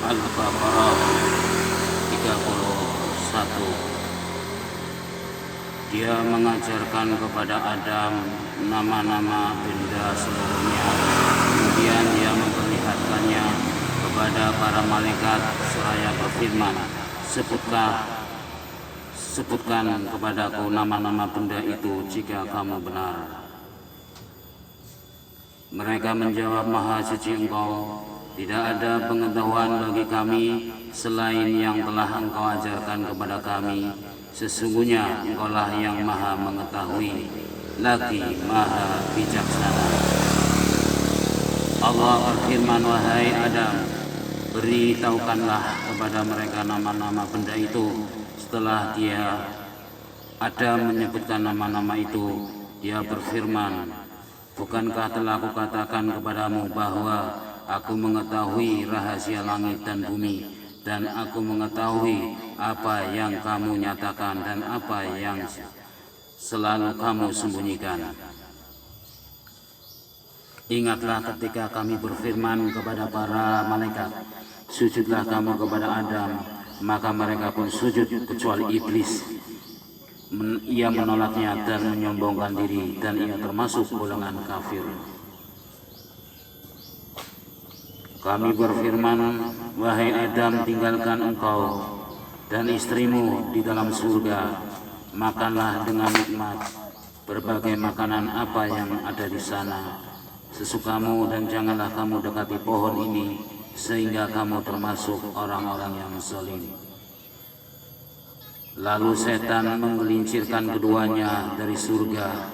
Al-Baqarah 31. Dia mengajarkan kepada Adam nama-nama benda seluruhnya. Kemudian dia memperlihatkannya kepada para malaikat seraya berfirman, Sebutkan kepadaku nama-nama benda itu jika kamu benar. Mereka menjawab, Maha suci Engkau, tidak ada pengetahuan bagi kami selain yang telah Engkau ajarkan kepada kami. Sesungguhnya Engkaulah yang Maha mengetahui, lagi Maha bijaksana. Allah berfirman, wahai Adam, beritahukanlah kepada mereka nama-nama benda itu. Setelah Adam menyebutkan nama-nama itu, dia berfirman, bukankah telah aku katakan kepadamu bahwa aku mengetahui rahasia langit dan bumi, dan aku mengetahui apa yang kamu nyatakan dan apa yang selalu kamu sembunyikan. Ingatlah ketika kami berfirman kepada para malaikat, sujudlah kamu kepada Adam, maka mereka pun sujud kecuali iblis. Ia menolaknya dan menyombongkan diri, dan ia termasuk golongan kafir. Kami berfirman, wahai Adam, tinggalkan engkau dan istrimu di dalam surga, makanlah dengan nikmat berbagai makanan apa yang ada di sana sesukamu, dan janganlah kamu dekati pohon ini sehingga kamu termasuk orang-orang yang zalim. Lalu setan menggelincirkan keduanya dari surga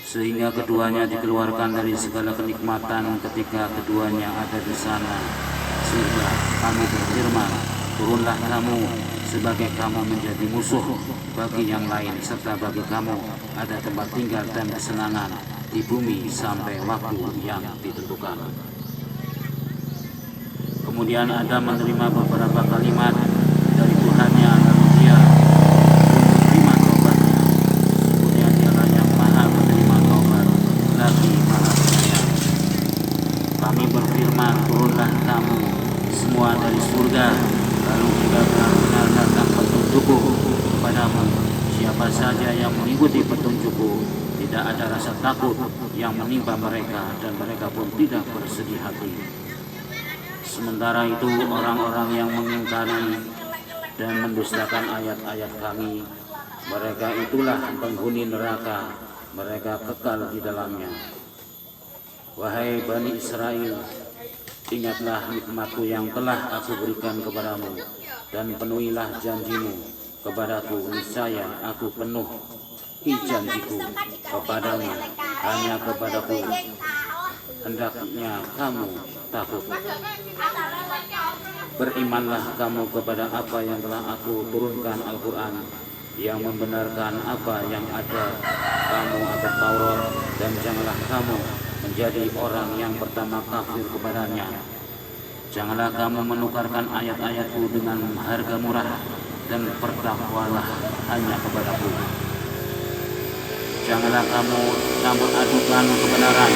sehingga keduanya dikeluarkan dari segala kenikmatan ketika keduanya ada di sana surga. Kami berfirman, turunlah kamu sebagai kamu menjadi musuh bagi yang lain, serta bagi kamu ada tempat tinggal dan kesenangan di bumi sampai waktu yang ditentukan. Kemudian Adam menerima beberapa kalimat dari Tuhannya, lalu dia menerima taubatnya. Kemudian dialah yang Maha menerima taubat, lagi Maha penyayang. Kami berfirman, turunlah kamu semua dari surga, lalu jika benar-benar datang petunjukku kepadamu, siapa saja yang mengikuti petunjukku, tidak ada rasa takut yang menimpa mereka, dan mereka pun tidak bersedih hati. Sementara itu orang-orang yang mengingkari dan mendustakan ayat-ayat kami, mereka itulah penghuni neraka, mereka kekal di dalamnya. Wahai Bani Israel, ingatlah nikmatku yang telah aku berikan kepadamu, dan penuhilah janjimu kepadaku, niscaya aku penuhi janjiku kepadamu, hanya kepadaku hendaknya kamu takut. Berimanlah kamu kepada apa yang telah aku turunkan, Al-Quran, yang membenarkan apa yang ada kamu atau Taurat, dan janganlah kamu menjadi orang yang pertama kafir kepadanya. Janganlah kamu menukarkan ayat-ayatku dengan harga murah, dan bertakwalah hanya kepadaku. Janganlah kamu campur adukan kebenaran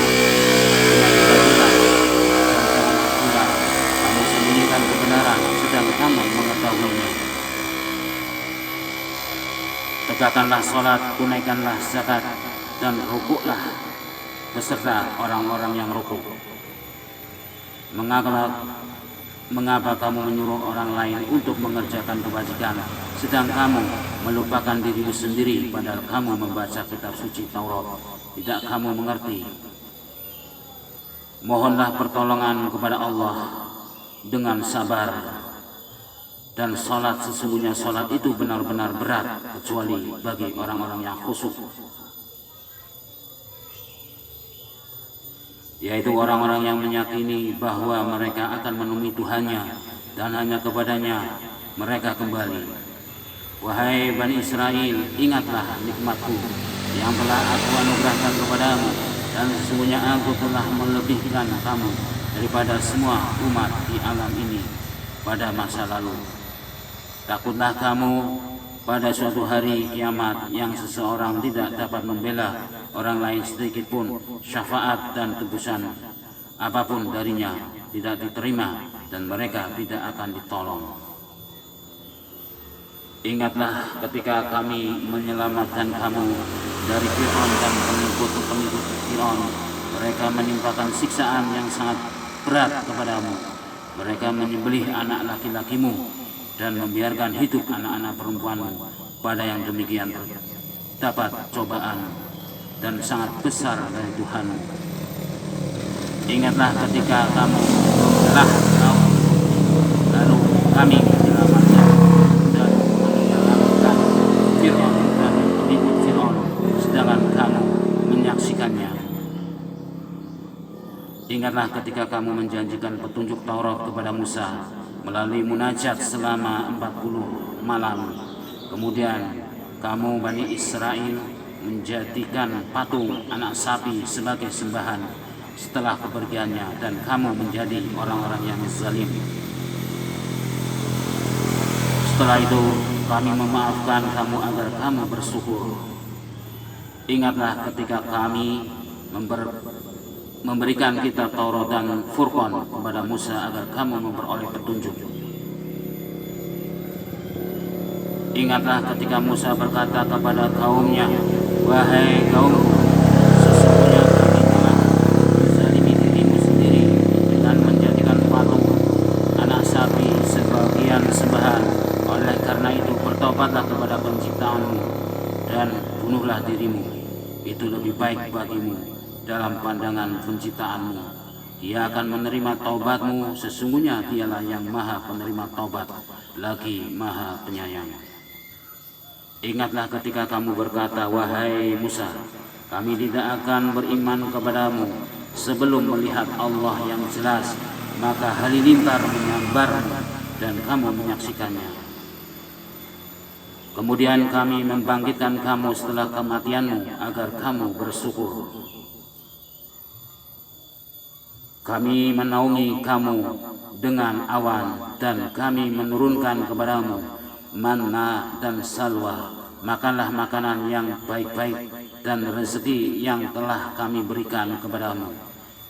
dengan kebatilan, dan janganlah pula kamu sembunyikan kebenaran sedang kamu mengetahuinya. Tegakkanlah sholat, tunaikanlah zakat, dan rukuklah beserta orang-orang yang rukuk. Mengapa kamu menyuruh orang lain untuk mengerjakan kebajikan, sedang kamu melupakan dirimu sendiri, padahal kamu membaca kitab suci Taurat? Tidak kamu mengerti? Mohonlah pertolongan kepada Allah dengan sabar, dan sholat, sesungguhnya sholat itu benar-benar berat, kecuali bagi orang-orang yang khusyuk, yaitu orang-orang yang meyakini bahwa mereka akan menemui Tuhannya dan hanya kepadanya mereka kembali. Wahai Bani Israel, ingatlah nikmatku yang telah aku anugerahkan kepadamu, dan sesungguhnya aku telah melebihkan kamu daripada semua umat di alam ini pada masa lalu. Takutlah kamu pada suatu hari kiamat yang seseorang tidak dapat membela orang lain sedikit pun, syafaat dan tebusan apapun darinya tidak diterima dan mereka tidak akan ditolong. Ingatlah ketika kami menyelamatkan kamu dari Fir'aun dan pengikut-pengikut Fir'aun. Mereka menimpakan siksaan yang sangat berat kepadamu. Mereka menyembelih anak laki-lakimu dan membiarkan hidup anak-anak perempuanmu. Pada yang demikian dapat cobaan dan sangat besar dari Tuhanmu. Ingatlah ketika kamu telah tahu, lalu kami menyelamatkan dan menyelamatkan Fir'aun dan pengikut Fir'aun, sedangkan kamu menyaksikannya. Ingatlah ketika kamu menjanjikan petunjuk Taurat kepada Musa melalui munajat selama 40 malam. Kemudian kamu Bani Israel menjadikan patung anak sapi sebagai sembahan setelah kepergiannya, dan kamu menjadi orang-orang yang zalim. Setelah itu kami memaafkan kamu agar kamu bersyukur. Ingatlah ketika kami memberikan kitab Taurat dan Furqan kepada Musa agar kamu memperoleh petunjuk. Ingatlah ketika Musa berkata kepada kaumnya, "Wahai kaum, sesungguhnya kami telah menzalimi dirimu sendiri dengan menjadikan patung anak sapi sebagian sembahan. Oleh karena itu bertobatlah kepada penciptaanmu dan bunuhlah dirimu. Itu lebih baik bagimu dalam pandangan penciptaanmu. Dia akan menerima taubatmu. Sesungguhnya dialah yang maha penerima taubat, lagi maha penyayang." Ingatlah ketika kamu berkata, "Wahai Musa, kami tidak akan beriman kepadamu sebelum melihat Allah yang jelas." Maka halilintar menyambarmu dan kamu menyaksikannya. Kemudian kami membangkitkan kamu setelah kematianmu agar kamu bersyukur. Kami menaungi kamu dengan awan dan kami menurunkan kepadamu manna dan salwa. Makanlah makanan yang baik-baik dan rezeki yang telah kami berikan kepadamu.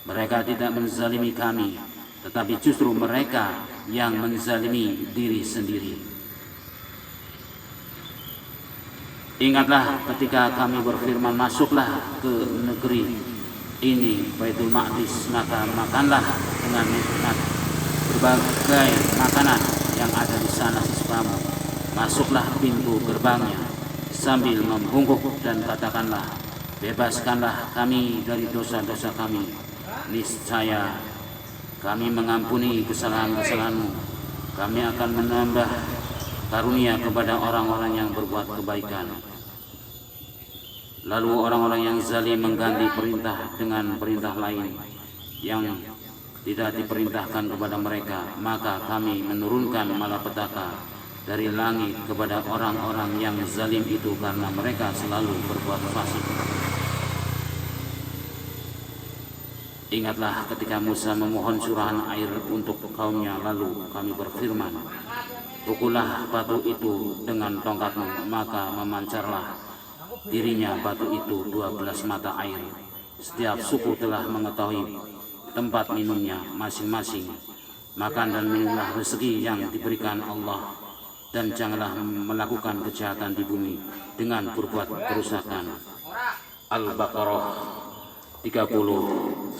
Mereka tidak menzalimi kami, tetapi justru mereka yang menzalimi diri sendiri. Ingatlah ketika kami berfirman, "Masuklah ke negeri ini, Baitul Maqdis, maka makanlah dengan nikmat berbagai makanan yang ada di sana sesukamu. Masuklah pintu gerbangnya sambil membungkuk dan katakanlah, bebaskanlah kami dari dosa-dosa kami. Niscaya kami mengampuni kesalahan-kesalahanmu. Kami akan menambah karunia kepada orang-orang yang berbuat kebaikan." Lalu orang-orang yang zalim mengganti perintah dengan perintah lain yang tidak diperintahkan kepada mereka. Maka kami menurunkan malapetaka dari langit kepada orang-orang yang zalim itu karena mereka selalu berbuat fasik. Ingatlah ketika Musa memohon curahan air untuk kaumnya, lalu kami berfirman, "Pukullah batu itu dengan tongkatmu," maka memancarlah dirinya batu itu 12 mata air. Setiap suku telah mengetahui tempat minumnya masing-masing. Makan dan minumlah rezeki yang diberikan Allah, dan janganlah melakukan kejahatan di bumi dengan berbuat kerusakan. Al-Baqarah 30-60.